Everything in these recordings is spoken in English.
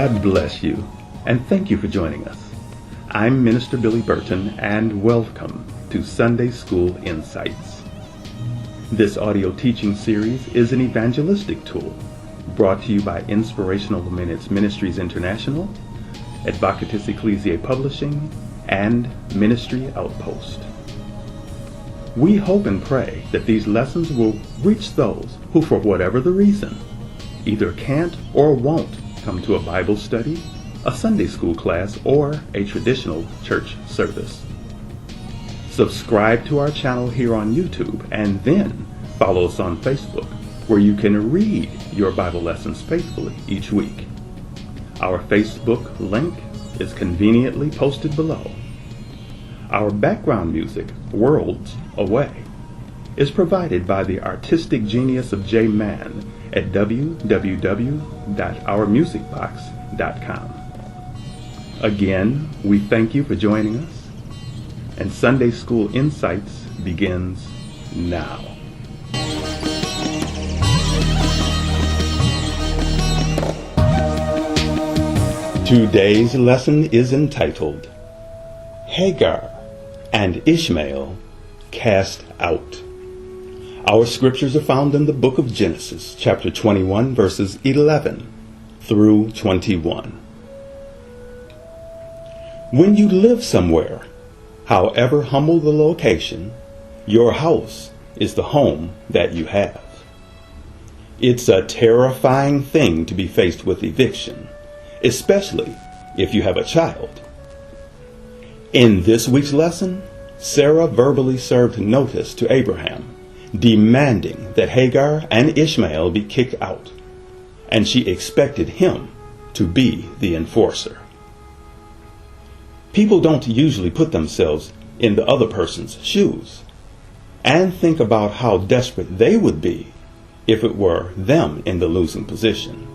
God bless you, and thank you for joining us. I'm Minister Billy Burton, and welcome to Sunday School Insights. This audio teaching series is an evangelistic tool brought to you by Inspirational Minutes Ministries International, Advocatus Ecclesiae Publishing, and Ministry Outpost. We hope and pray that these lessons will reach those who, for whatever the reason, either can't or won't come to a Bible study, a Sunday school class, or a traditional church service. Subscribe to our channel here on YouTube and then follow us on Facebook, where you can read your Bible lessons faithfully each week. Our Facebook link is conveniently posted below. Our background music, Worlds Away, is provided by the artistic genius of J. Mann at www.ourmusicbox.com. Again, we thank you for joining us, and Sunday School Insights begins now. Today's lesson is entitled, Hagar and Ishmael Cast Out. Our scriptures are found in the book of Genesis, chapter 21, verses 11 through 21. When you live somewhere, however humble the location, your house is the home that you have. It's a terrifying thing to be faced with eviction, especially if you have a child. In this week's lesson, Sarah verbally served notice to Abraham, demanding that Hagar and Ishmael be kicked out, and she expected him to be the enforcer. People don't usually put themselves in the other person's shoes and think about how desperate they would be if it were them in the losing position.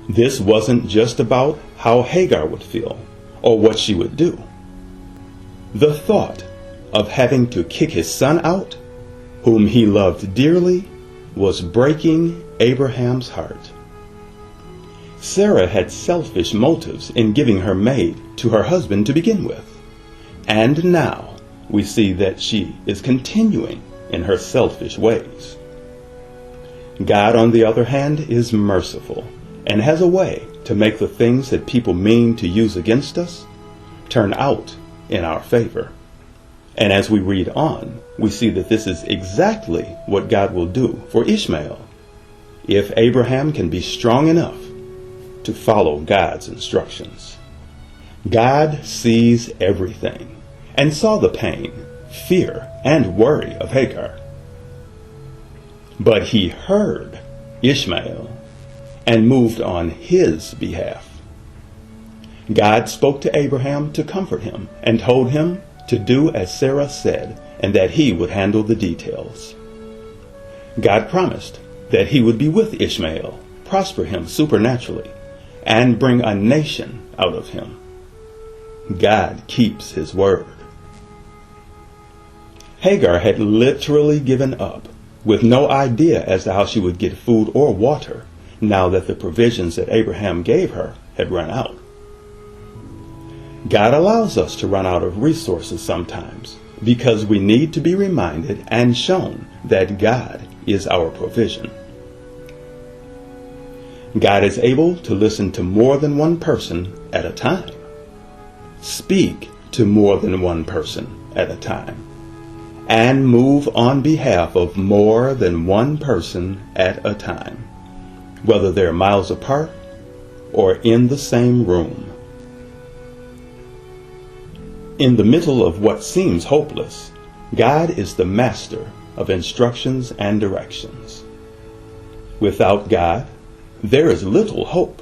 This wasn't just about how Hagar would feel or what she would do. The thought of having to kick his son out, whom he loved dearly, was breaking Abraham's heart. Sarah had selfish motives in giving her maid to her husband to begin with, and now we see that she is continuing in her selfish ways. God, on the other hand, is merciful and has a way to make the things that people mean to use against us turn out in our favor. And as we read on, we see that this is exactly what God will do for Ishmael, if Abraham can be strong enough to follow God's instructions. God sees everything and saw the pain, fear, and worry of Hagar. But he heard Ishmael and moved on his behalf. God spoke to Abraham to comfort him and told him to do as Sarah said, and that he would handle the details. God promised that he would be with Ishmael, prosper him supernaturally, and bring a nation out of him. God keeps his word. Hagar had literally given up, with no idea as to how she would get food or water, now that the provisions that Abraham gave her had run out. God allows us to run out of resources sometimes because we need to be reminded and shown that God is our provision. God is able to listen to more than one person at a time, speak to more than one person at a time, and move on behalf of more than one person at a time, whether they're miles apart or in the same room. In the middle of what seems hopeless, God is the master of instructions and directions. Without God, there is little hope.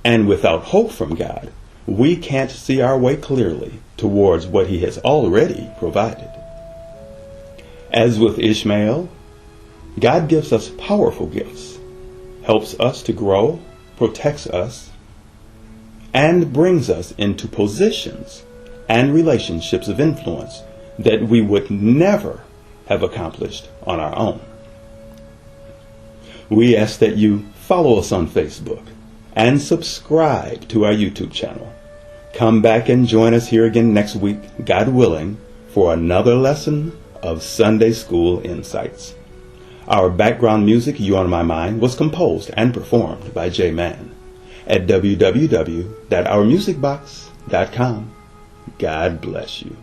And without hope from God, we can't see our way clearly towards what he has already provided. As with Ishmael, God gives us powerful gifts, helps us to grow, protects us, and brings us into positions and relationships of influence that we would never have accomplished on our own. We ask that you follow us on Facebook, and subscribe to our YouTube channel. Come back and join us here again next week, God willing, for another lesson of Sunday School Insights. Our background music, You On My Mind, was composed and performed by J Man at www.ourmusicbox.com. God bless you.